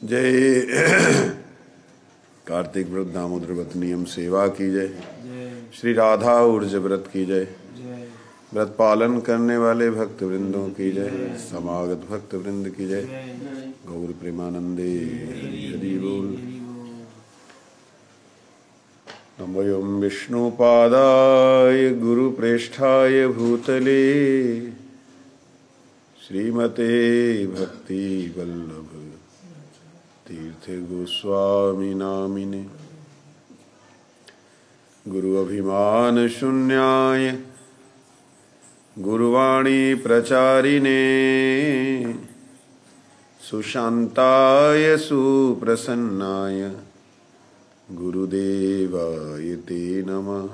जय कार्तिक व्रत दामोदर व्रत नियम सेवा की जय। श्री राधा ऊर्ज व्रत की जय। व्रत पालन करने वाले भक्त वृंदों की जय। समागत भक्त वृंद की जय। गौर प्रेमानंदे हरि बोल। नमों विष्णुपादाय गुरुप्रेष्ठाय भूतले श्रीमते भक्ति वल्लभ तीर्थ गोस्वामी नामिने। गुरु अभिमान शून्याय गुरुवाणी प्रचारिणे सुशांताय सुप्रसन्नाय गुरुदेवाय ते नमः।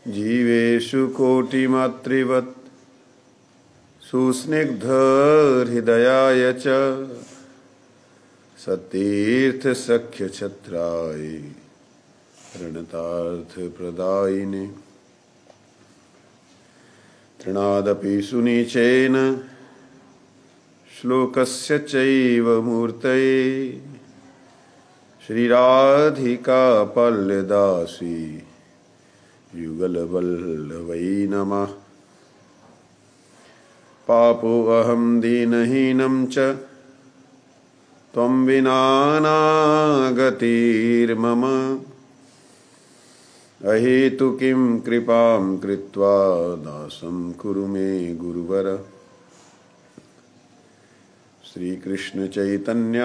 जीवेषु कोटिमातृवत् सुस्निग्ध हृदयाय च सतीर्थ सख्य छत्राय प्रणतार्थ प्रदायिने। तृणादपि सुनीचेन श्लोकस्य चैव मूर्तये श्रीराधिका पल्लदासी युगलवल्लभै नमः। पापोऽहं दीनहीनं च त्वं विना नागतिर्मम। अहेतुकीं कृपां कृत्वा दासं कुरु मे गुरुवर। श्रीकृष्ण चैतन्य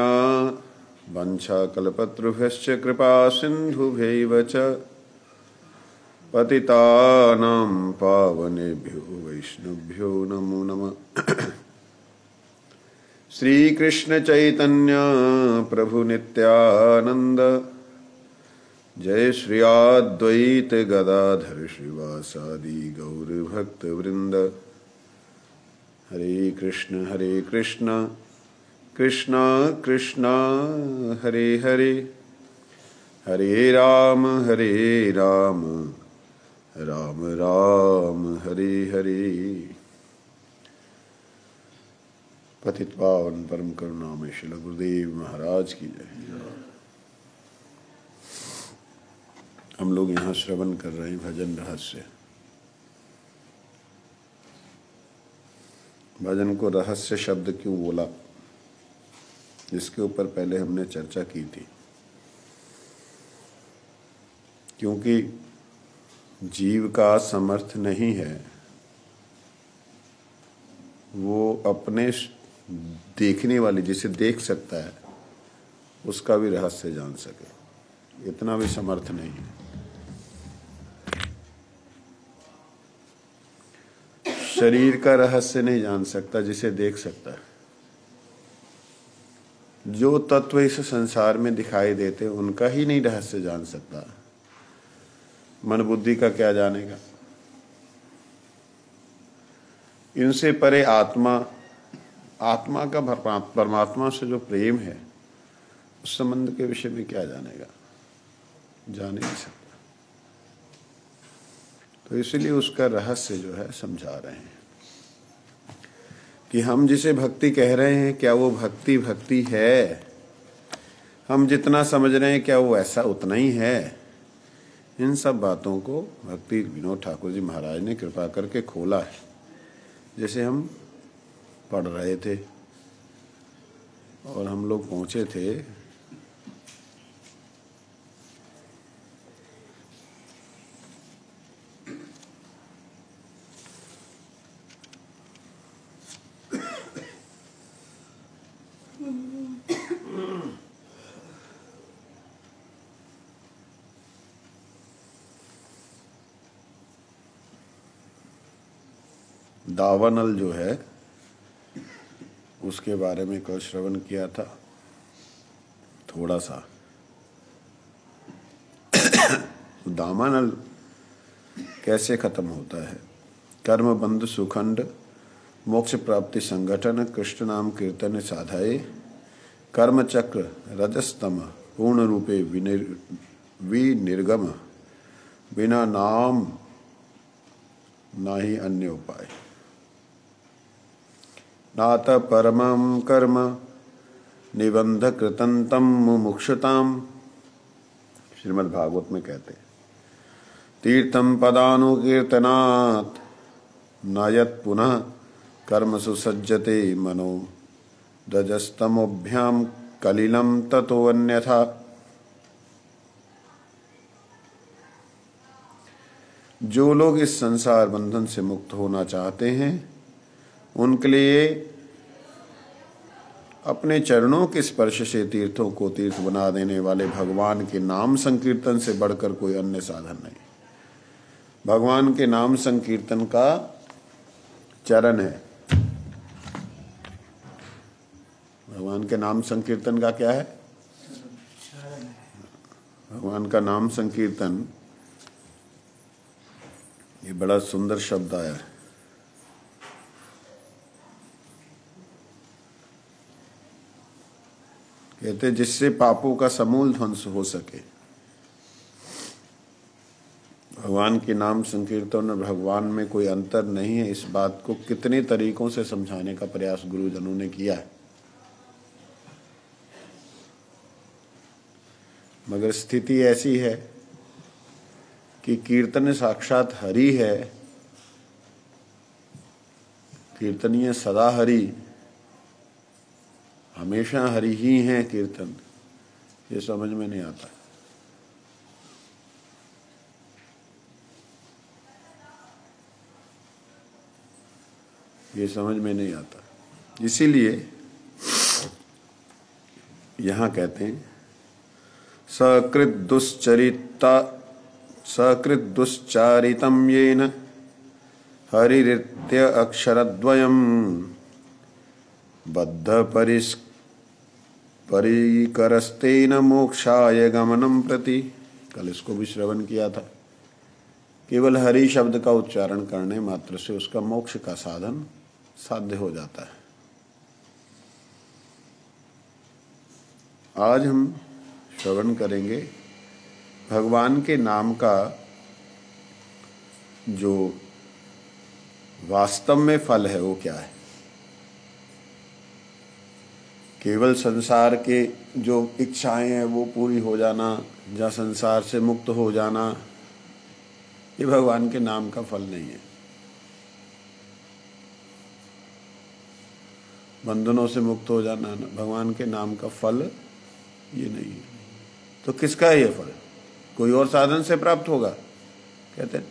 वंशाकल्पतरुभ्यश्च कृपा सिन्धुभ्यैव च पतितानां पावनेभ्यो वैष्णवेभ्यो नमो नमः। श्री कृष्ण चैतन्य प्रभु नित्यानंद जय श्री अद्वैत गदाधर श्रीवासादि गौर भक्त वृंद। हरे कृष्ण कृष्ण कृष्ण हरे हरे, हरे राम राम राम हरे हरे। पतित पावन परम करुणा में श्री गुरुदेव महाराज की जय। हम लोग यहाँ श्रवण कर रहे हैं भजन रहस्य। भजन को रहस्य शब्द क्यों बोला, इसके ऊपर पहले हमने चर्चा की थी। क्योंकि जीव का समर्थ नहीं है वो अपने देखने वाली जिसे देख सकता है उसका भी रहस्य जान सके, इतना भी समर्थ नहीं है। शरीर का रहस्य नहीं जान सकता जिसे देख सकता है। जो तत्व इस संसार में दिखाई देते उनका ही नहीं रहस्य जान सकता, मन बुद्धि का क्या जानेगा। इनसे परे आत्मा का परमात्मा से जो प्रेम है उस संबंध के विषय में क्या जानेगा, जान नहीं सकता। तो इसलिए उसका रहस्य जो है समझा रहे हैं कि हम जिसे भक्ति कह रहे हैं क्या वो भक्ति है, हम जितना समझ रहे हैं क्या वो ऐसा उतना ही है। इन सब बातों को भक्ति विनोद ठाकुर जी महाराज ने कृपा करके खोला है। जैसे हम पढ़ रहे थे और हम लोग पहुंचे थे दावानल जो है उसके बारे में कल श्रवण किया था थोड़ा सा। दावानल कैसे खत्म होता है। कर्म बंध सुखंड मोक्ष प्राप्ति संगठन कृष्ण नाम कीर्तन साधाए कर्म चक्र रजस्तम पूर्ण रूपे विनिर्गम बिना नाम नाही अन्य उपाय। नात परमं कर्म निबंध कृतंतम मुमुक्षुताम। श्रीमद् भागवत में कहते हैं, तीर्थम पदानुकीर्तनात् न यत् पुनः कर्मसु सज्जते मनो रजस्तमोभ्याम कलिलम ततो अन्यथा। जो लोग इस संसार बंधन से मुक्त होना चाहते हैं उनके लिए अपने चरणों के स्पर्श से तीर्थों को तीर्थ बना देने वाले भगवान के नाम संकीर्तन से बढ़कर कोई अन्य साधन नहीं। भगवान के नाम संकीर्तन का चरण है। भगवान के नाम संकीर्तन का क्या है? भगवान का नाम संकीर्तन, ये बड़ा सुंदर शब्द आया है। कहते जिससे पापों का समूल ध्वंस हो सके। भगवान के नाम संकीर्तन और भगवान में कोई अंतर नहीं है, इस बात को कितने तरीकों से समझाने का प्रयास गुरुजनों ने किया है, मगर स्थिति ऐसी है कि कीर्तन साक्षात हरि है। कीर्तनीय सदा हरि, हमेशा हरि ही है कीर्तन, ये समझ में नहीं आता। ये समझ में नहीं आता। इसीलिए यहां कहते हैं सकृत दुश्चारितम येन हरिरित्य अक्षरद्वयम बद्ध परिकरस्तेन मोक्षाय गमनम प्रति। कल इसको भी श्रवण किया था। केवल हरि शब्द का उच्चारण करने मात्र से उसका मोक्ष का साधन साध्य हो जाता है। आज हम श्रवण करेंगे भगवान के नाम का जो वास्तव में फल है वो क्या है। केवल संसार के जो इच्छाएं हैं वो पूरी हो जाना या संसार से मुक्त हो जाना, ये भगवान के नाम का फल नहीं है। बंधनों से मुक्त हो जाना भगवान के नाम का फल ये नहीं है। तो किसका है ये फल? कोई और साधन से प्राप्त होगा? कहते हैं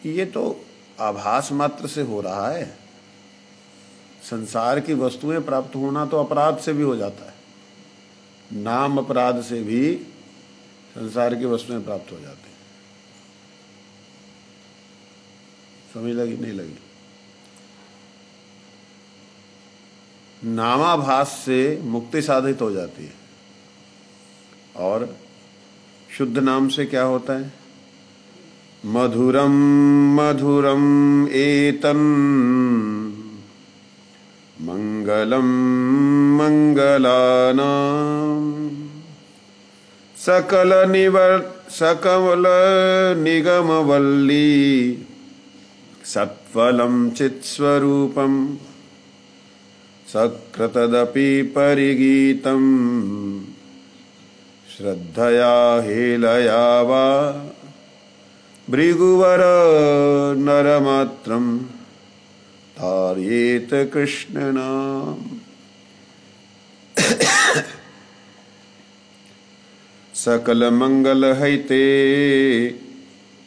ये तो आभास मात्र से हो रहा है। संसार की वस्तुएं प्राप्त होना तो अपराध से भी हो जाता है। नाम अपराध से भी संसार की वस्तुएं प्राप्त हो जाती हैं। समझ लगी? नहीं लगी? नामाभास से मुक्ति साधित हो जाती है और शुद्ध नाम से क्या होता है? मधुरम मधुरम एतन मंगलम मंगलानां सकल निगमवल्ली सत्फलं चित्स्वरूपम सकृतदपि परिगीतं श्रद्धया हेलया वा भृगुवर नरमात्रं तार्येत कृष्ण नाम। सकल मंगल हैते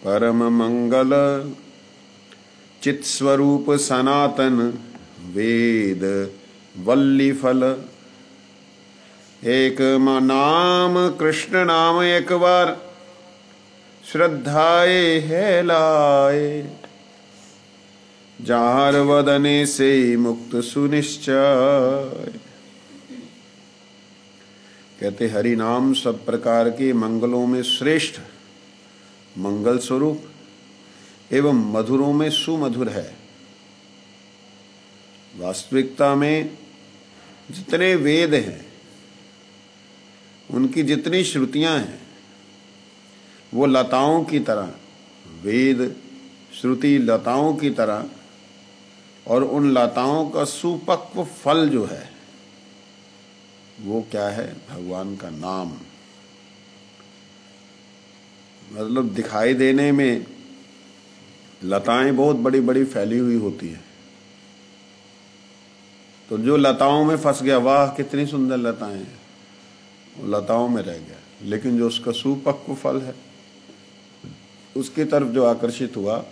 परम मंगल चित स्वरूप सनातन वेद वल्ली फल। एक नाम कृष्ण नाम एक बार श्रद्धाए है लाए जार वदने से मुक्त सुनिश्चय। कहते हरि नाम सब प्रकार के मंगलों में श्रेष्ठ मंगल स्वरूप एवं मधुरों में सुमधुर है। वास्तविकता में जितने वेद हैं उनकी जितनी श्रुतियां हैं वो लताओं की तरह, वेद श्रुति लताओं की तरह, और उन लताओं का सुपक्व फल जो है वो क्या है? भगवान का नाम। मतलब दिखाई देने में लताएं बहुत बड़ी बड़ी फैली हुई होती है, तो जो लताओं में फंस गया, वाह कितनी सुंदर लताएं हैं, वो लताओं में रह गया। लेकिन जो उसका सुपक्व फल है, उसकी तरफ जो आकर्षित हुआ,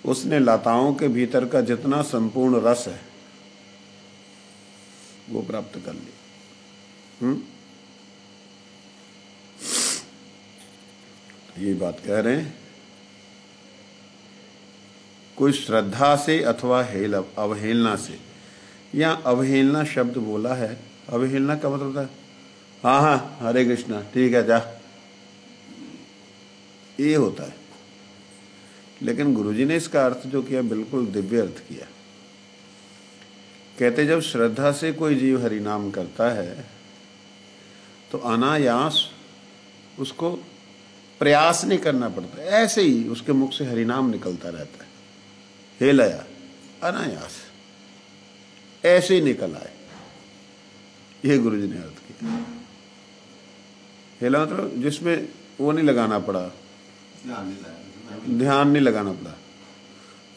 उसने लताओं के भीतर का जितना संपूर्ण रस है वो प्राप्त कर लिया। ये बात कह रहे हैं। कोई श्रद्धा से अथवा अवहेलना से, या अवहेलना शब्द बोला है। अवहेलना का मतलब होता है हाँ हाँ हरे कृष्णा ठीक है जा, ये होता है। लेकिन गुरुजी ने इसका अर्थ जो किया बिल्कुल दिव्य अर्थ किया। कहते जब श्रद्धा से कोई जीव हरि नाम करता है तो अनायास उसको प्रयास नहीं करना पड़ता, ऐसे ही उसके मुख से हरि नाम निकलता रहता है। हे लया अनायास ऐसे ही निकल आए, ये गुरुजी ने अर्थ किया। हेला मतलब जिसमें वो नहीं लगाना पड़ा, ध्यान नहीं लगाना पड़ा।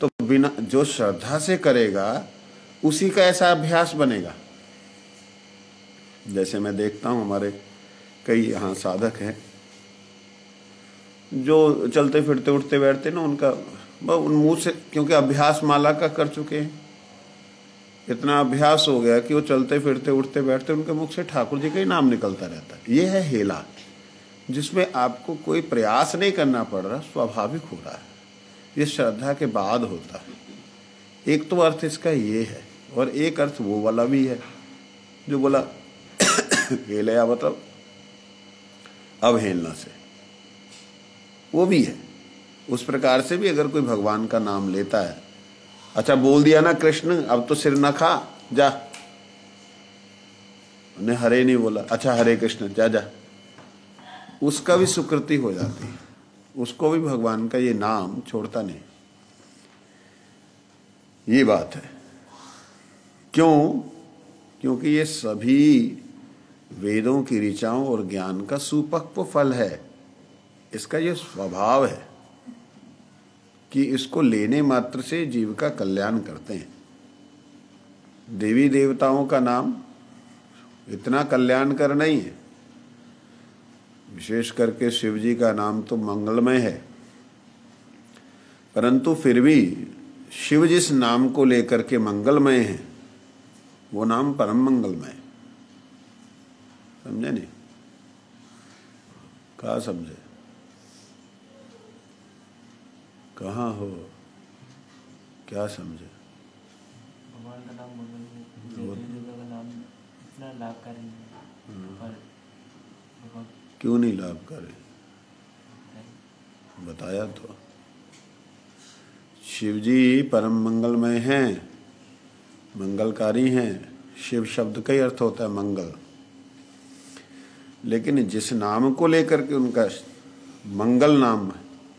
तो बिना, जो श्रद्धा से करेगा उसी का ऐसा अभ्यास बनेगा। जैसे मैं देखता हूं हमारे कई यहाँ साधक हैं जो चलते फिरते उठते बैठते ना, उनका उन मुंह से, क्योंकि अभ्यास माला का कर चुके हैं, इतना अभ्यास हो गया कि वो चलते फिरते उठते बैठते उनके मुख से ठाकुर जी का ही नाम निकलता रहता है। ये है हेला, जिसमें आपको कोई प्रयास नहीं करना पड़ रहा, स्वाभाविक हो रहा है। ये श्रद्धा के बाद होता है। एक तो अर्थ इसका ये है, और एक अर्थ वो वाला भी है जो बोला हेलया मतलब अवहेलना से, वो भी है। उस प्रकार से भी अगर कोई भगवान का नाम लेता है, अच्छा बोल दिया ना कृष्ण अब तो सिर ना खा जा, उन्हें हरे नहीं बोला, अच्छा हरे कृष्ण जा जा, उसका भी सुकृति हो जाती है, उसको भी भगवान का ये नाम छोड़ता नहीं। ये बात है। क्यों? क्योंकि ये सभी वेदों की ऋचाओं और ज्ञान का सुपक्व फल है। इसका ये स्वभाव है कि इसको लेने मात्र से जीव का कल्याण करते हैं। देवी देवताओं का नाम इतना कल्याणकर नहीं है, विशेष करके शिव जी का नाम तो मंगलमय है, परंतु फिर भी शिव जिस नाम को लेकर के मंगलमय है वो नाम परम मंगलमय। समझे नहीं? कहाँ समझे? कहाँ हो? क्या समझे? भगवान का नाम मंगलमय, का नाम इतना लाभकारी है, पर क्यों नहीं लाभकारी? बताया तो। शिव जी परम मंगलमय हैं, मंगलकारी हैं। शिव शब्द का ही अर्थ होता है मंगल। लेकिन जिस नाम को लेकर के उनका मंगल नाम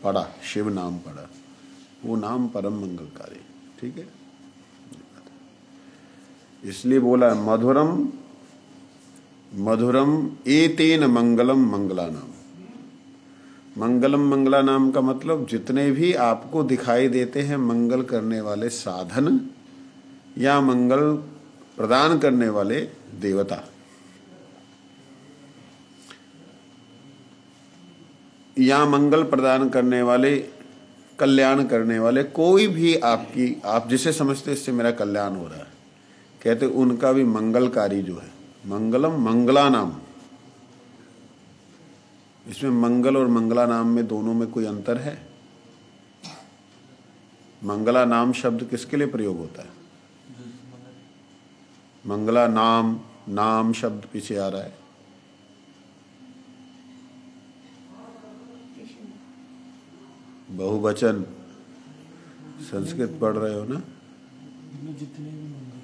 पड़ा, शिव नाम पड़ा, वो नाम परम मंगलकारी। ठीक है, इसलिए बोला मधुरम मधुरम एतेन मंगलम मंगला नाम। मंगलम मंगला नाम का मतलब जितने भी आपको दिखाई देते हैं मंगल करने वाले साधन या मंगल प्रदान करने वाले देवता, या मंगल प्रदान करने वाले, कल्याण करने वाले, कोई भी आप जिसे समझते इससे मेरा कल्याण हो रहा है, कहते उनका भी मंगलकारी जो है, मंगलम मंगला नाम। इसमें मंगल और मंगला नाम में दोनों में कोई अंतर है? मंगला नाम शब्द किसके लिए प्रयोग होता है? मंगला नाम, नाम शब्द पीछे आ रहा है। बहुवचन संस्कृत पढ़ रहे हो ना? जितने भी मंगल,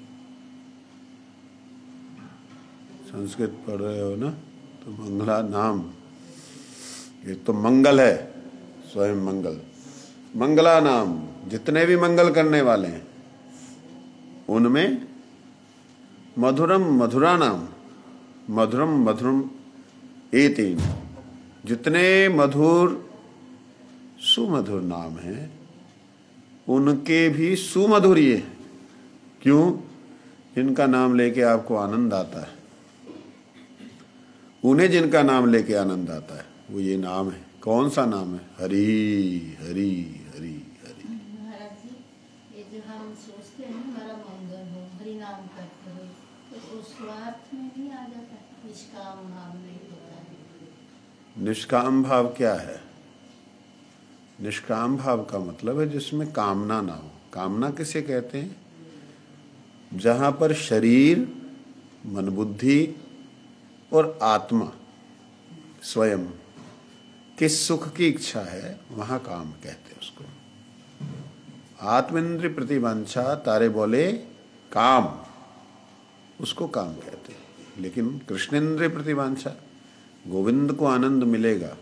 संस्कृत पढ़ रहे हो ना? तो मंगला नाम, ये तो मंगल है, स्वयं मंगल। मंगला नाम, जितने भी मंगल करने वाले हैं उनमें मधुरम मधुरा नाम, मधुरम मधुरम एतेन, जितने मधुर सुमधुर नाम हैं उनके भी सुमधुर ये हैं। क्यों? जिनका नाम लेके आपको आनंद आता है, उन्हें जिनका नाम लेके आनंद आता है वो ये नाम है। कौन सा नाम है? हरि हरि हरि हरि। महाराज जी, ये जो हम सोचते हैं हमारा मंगल हो, हरि नाम करते हो, तो उस स्वार्थ में नहीं आ जाता, निष्काम भाव नहीं होता है। निष्काम भाव क्या है? निष्काम भाव का मतलब है जिसमें कामना ना हो। कामना किसे कहते हैं? जहां पर शरीर, मन, बुद्धि और आत्मा स्वयं किस सुख की इच्छा है वहां काम कहते हैं उसको। आत्मेंद्रिय प्रतिवांछा तारे बोले काम, उसको काम कहते हैं। लेकिन कृष्णेंद्रिय प्रतिवांछा, गोविंद को आनंद मिलेगा,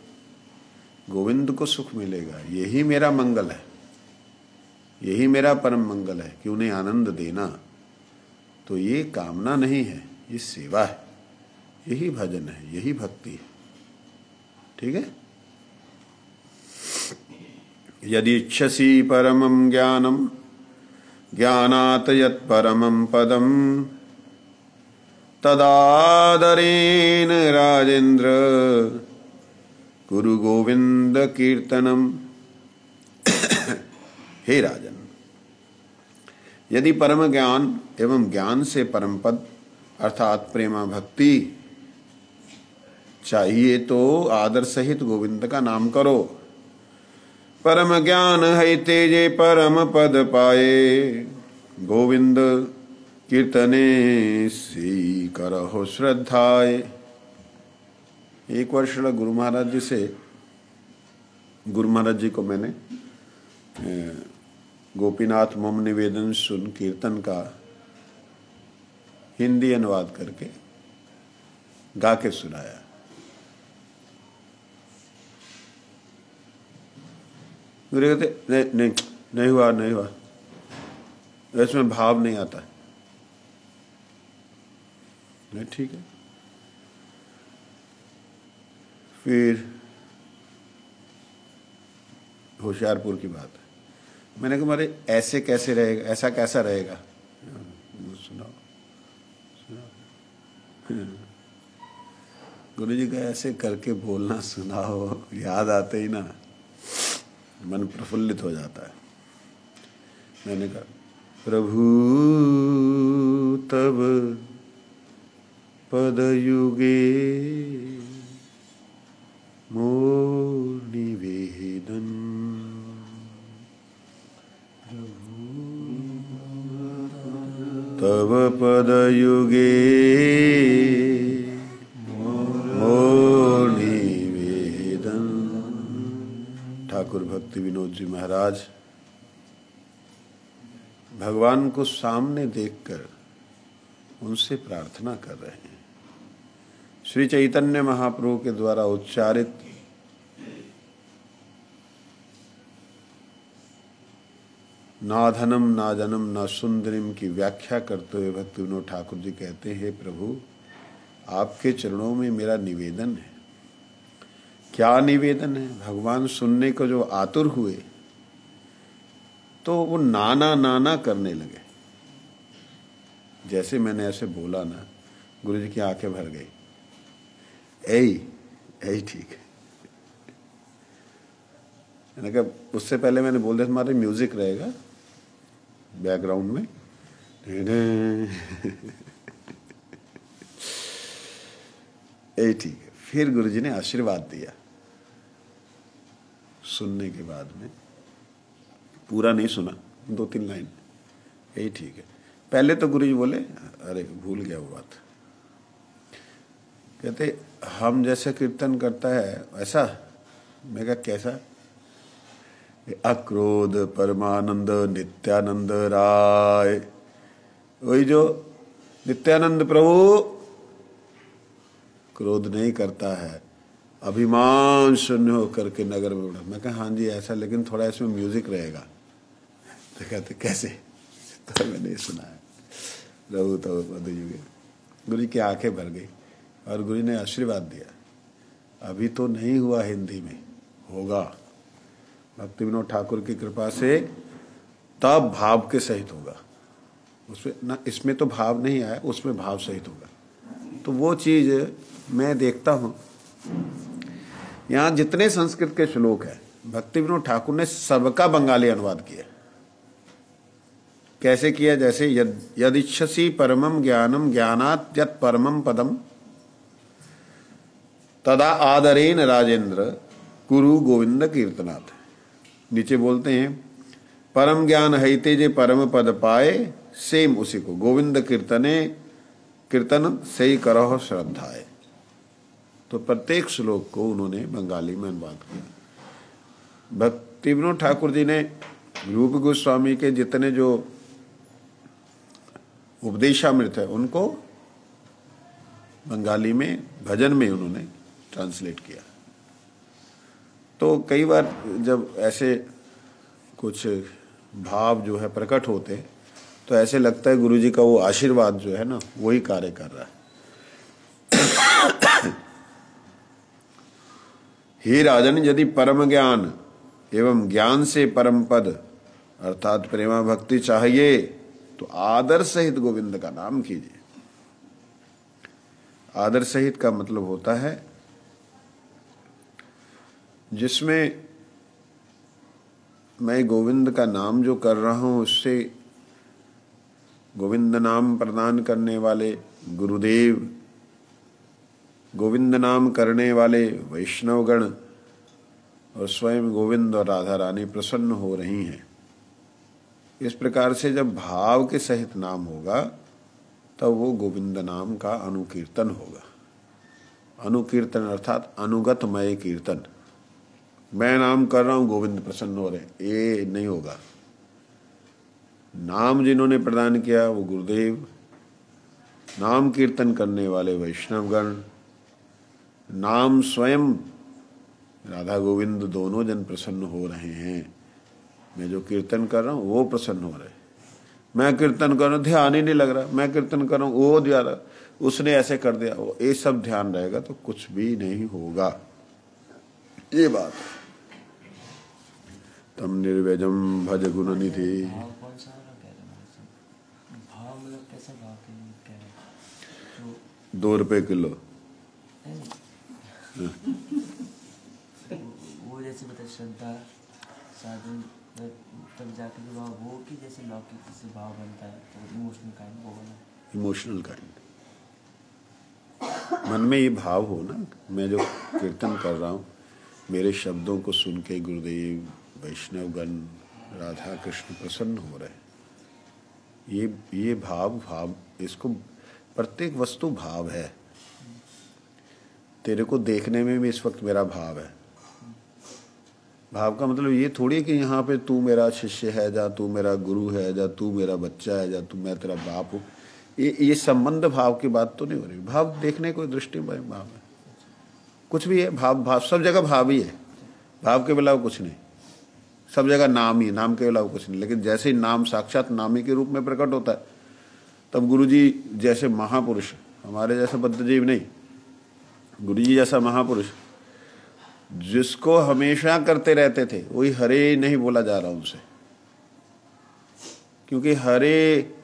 गोविंद को सुख मिलेगा, यही मेरा मंगल है, यही मेरा परम मंगल है कि उन्हें आनंद देना। तो ये कामना नहीं है, ये सेवा है, यही भजन है, यही भक्ति है। ठीक है। यदि इच्छसि परमं ज्ञानम ज्ञानात् यत् परमं पदम तदादरेण राजेंद्र कुरु गोविंद कीर्तनम। हे राजन, यदि परम ज्ञान एवं ज्ञान से परम पद अर्थात प्रेमा भक्ति चाहिए तो आदर सहित गोविंद का नाम करो। परम ज्ञान है तेजे परम पद पाए, गोविंद कीर्तने सी करहो श्रद्धाए। एक वर्ष गुरु महाराज जी से, गुरु महाराज जी को मैंने गोपीनाथ मम निवेदन सुन कीर्तन का हिंदी अनुवाद करके गा के सुनाया। गुरु कहते नहीं नहीं नहीं हुआ, नहीं हुआ, इसमें भाव नहीं आता। नहीं, ठीक है। फिर होशियारपुर की बात है, मैंने कहा मारे ऐसे कैसे रहेगा, ऐसा कैसा रहेगा? सुनाओ सुनाओ। गुरु जी का ऐसे करके बोलना, सुनाओ, याद आते ही ना मन प्रफुल्लित हो जाता है। मैंने कहा प्रभु तब पद युगे मोर निवेदन, तब पद युगे मोर निवेदन। ठाकुर भक्ति विनोद जी महाराज भगवान को सामने देखकर उनसे प्रार्थना कर रहे हैं। श्री चैतन्य महाप्रभु के द्वारा उच्चारित ना धनम ना जनम ना सुंदरिम की व्याख्या करते हुए भक्ति विनोद ठाकुर जी कहते हैं, प्रभु आपके चरणों में मेरा निवेदन है। क्या निवेदन है? भगवान सुनने को जो आतुर हुए तो वो नाना नाना करने लगे। जैसे मैंने ऐसे बोला ना, गुरु जी की आंखें भर गई। यही ठीक है। मैंने कहा उससे पहले मैंने बोल दिया हमारे म्यूजिक रहेगा बैकग्राउंड में। यही ठीक है। फिर गुरु जी ने आशीर्वाद दिया सुनने के बाद में, पूरा नहीं सुना, 2-3 लाइन। यही ठीक है। पहले तो गुरु जी बोले अरे भूल गया वो बात, कहते हम जैसे कीर्तन करता है वैसा। मैं कहा कैसा? अक्रोध परमानंद नित्यानंद राय, वही जो नित्यानंद प्रभु क्रोध नहीं करता है, अभिमान शून्य होकर के नगर में उड़ा। मैं कहा हाँ जी ऐसा, लेकिन थोड़ा इसमें म्यूजिक रहेगा। तो कहते कैसे? तो मैंने सुना है प्रभु तो पद युगे। गुरु जी की आंखें भर गई और गुरु ने आशीर्वाद दिया। अभी तो नहीं हुआ, हिंदी में होगा भक्ति विनोद ठाकुर की कृपा से, तब भाव के सहित होगा। उसमें ना, इसमें तो भाव नहीं आया, उसमें भाव सहित होगा। तो वो चीज मैं देखता हूँ। यहाँ जितने संस्कृत के श्लोक हैं, भक्ति विनोद ठाकुर ने सबका बंगाली अनुवाद किया। कैसे किया? जैसे यदिच्छसि परमम ज्ञानम ज्ञानात् यत् परमम पदम तदा आदरेन राजेंद्र कुरु गोविंद कीर्तनात्। नीचे बोलते हैं परम ज्ञान हईते जे परम पद पाए, सेम उसी को गोविंद कीर्तन से ही करो श्रद्धाए। तो प्रत्येक श्लोक को उन्होंने बंगाली में अनुवाद किया। भक्ति विनोद ठाकुर जी ने रूप गोस्वामी के जितने जो उपदेशामृत है उनको बंगाली में भजन में उन्होंने ट्रांसलेट किया। तो कई बार जब ऐसे कुछ भाव जो है प्रकट होते हैं तो ऐसे लगता है गुरु जी का वो आशीर्वाद जो है ना वही कार्य कर रहा है। हे राजन, यदि परम ज्ञान एवं ज्ञान से परम पद अर्थात प्रेमा भक्ति चाहिए तो आदर सहित गोविंद का नाम कीजिए। आदर सहित का मतलब होता है जिसमें मैं गोविंद का नाम जो कर रहा हूं उससे गोविंद नाम प्रदान करने वाले गुरुदेव, गोविंद नाम करने वाले वैष्णवगण और स्वयं गोविंद और राधा रानी प्रसन्न हो रही हैं। इस प्रकार से जब भाव के सहित नाम होगा तब वो गोविंद नाम का अनुकीर्तन होगा। अनुकीर्तन अर्थात अनुगतमय कीर्तन। मैं नाम कर रहा हूं, गोविंद प्रसन्न हो रहे, ये नहीं होगा। नाम जिन्होंने प्रदान किया वो गुरुदेव, नाम कीर्तन करने वाले वैष्णवगण, नाम स्वयं राधा गोविंद दोनों जन प्रसन्न हो रहे हैं। मैं जो कीर्तन कर रहा हूं वो प्रसन्न हो रहे। मैं कीर्तन कर रहा हूं, ध्यान ही नहीं लग रहा। मैं कीर्तन कर रहा हूं, वो ध्यान, उसने ऐसे कर दिया, वो ये सब ध्यान रहेगा तो कुछ भी नहीं होगा। ये बात है। तम निर्वेजम भज गुण निधि। भाव कौन सा वाला कह रहे हैं? भाव मतलब कैसा भाव के लिए कह रहे हैं? जो 2 रुपए किलो। वो जैसे बता श्रद्धा साधन तब जाके जो भाव वो कि जैसे लौकिक से भाव बनता है तो इमोशनल काइंड वो बना। Emotional kind. मन में ये भाव हो ना, मैं जो कीर्तन कर रहा हूँ मेरे शब्दों को सुन के गुरुदेव, वैष्णवगण, राधा कृष्ण प्रसन्न हो रहे। ये भाव इसको प्रत्येक वस्तु भाव है। तेरे को देखने में भी इस वक्त मेरा भाव है। भाव का मतलब ये थोड़ी है कि यहाँ पे तू मेरा शिष्य है, जा तू मेरा गुरु है, जा तू मेरा बच्चा है, जा तू मैं तेरा बाप हूँ। ये संबंध भाव की बात तो नहीं हो रही। भाव देखने को दृष्टि में भाव है। कुछ भी है, भाव सब जगह भाव ही है। भाव के अलावा कुछ नहीं। सब जगह नाम ही, नाम के अलावा कुछ नहीं। लेकिन जैसे ही नाम साक्षात नामी के रूप में प्रकट होता है तब गुरु जी जैसे महापुरुष, हमारे जैसा बद्धजीव नहीं, गुरु जी जैसा महापुरुष जिसको हमेशा करते रहते थे, वही हरे नहीं बोला जा रहा उनसे, क्योंकि हरे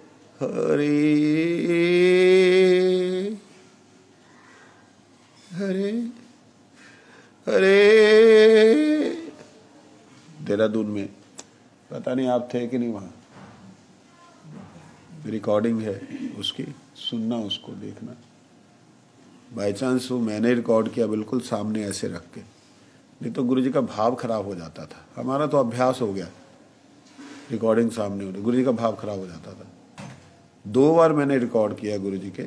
हरे हरे हरे। देहरादून में पता नहीं आप थे कि नहीं, वहां रिकॉर्डिंग है उसकी, सुनना, उसको देखना। बाई चांस वो मैंने रिकॉर्ड किया बिल्कुल सामने ऐसे रख के, नहीं तो गुरुजी का भाव खराब हो जाता था। हमारा तो अभ्यास हो गया रिकॉर्डिंग सामने होने, गुरुजी का भाव खराब हो जाता था। 2 बार मैंने रिकॉर्ड किया गुरुजी के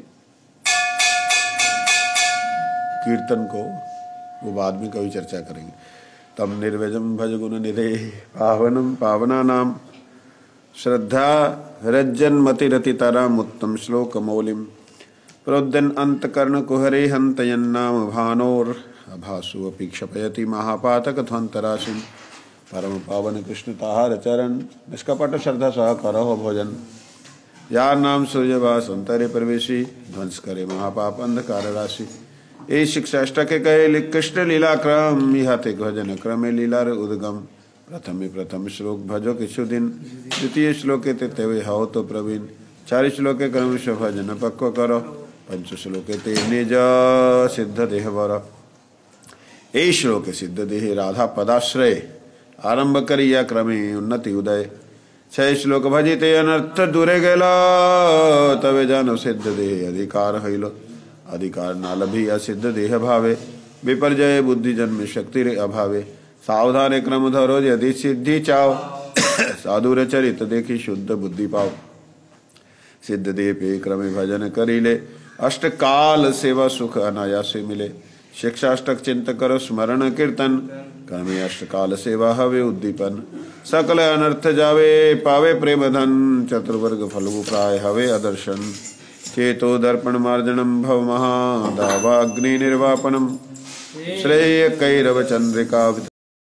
कीर्तन को, वो बाद में कभी चर्चा करेंगे। तम निर्वेजम भज गुण निधे पावनम पावना नाम श्रद्धा रज्जन मतिरति तराम उत्तम श्लोक मौलिम प्रोद्यन अंतकर्ण कुहरे हंतयन्नाम भानोर अभासु अपि क्षपयति महापातक ध्वंतराशिम परम पावन कृष्ण ताहार चरण निष्कपट श्रद्धा सह करो भोजन यार नाम सूर्यवास अंतरे प्रवेशी ध्वंस करे महापाप अंधकार राशि ये शिक्षाष्टक कहे कृष्ण लीला क्रम इहाते भजन क्रमे लीला उद्गम प्रथम श्लोक भजो किशु दिन द्वितीय श्लोके ते हाओ तो प्रवीण 4 श्लोके क्रम भजन पक्व करो 5 श्लोके ते निज सिद्ध देह वर। ए श्लोक सिद्ध देह राधा पदाश्रय आरंभ करिया क्रमे उन्नति उदय 6 श्लोक भजिते अनर्थ दूरे गेला तवे जानो सिद्ध देह अधिकार हईलो अधिकार नाल भी असिद्ध देह भावे विपर्जय बुद्धि जन्म शक्ति रे अभावे सावधान क्रम धरो यदि सिद्धि चाओ साधुर चरित देखी शुद्ध बुद्धि पाओ सिद्ध देह पे क्रमे भजन करिले अष्टकाल सेवा सुख अनायासे मिले शिक्षाष्टक चिंत करो स्मरण कीर्तन क्रमे अष्टकाल सेवा हवे उद्दीपन सकल अनर्थ जावे पावे प्रेम धन चतुर्वर्ग फलगु प्राय हवे अदर्शन चेतो दर्पण मार्जनम भव महादावाग्नि निर्वापनम श्रेय कैरव चंद्रिका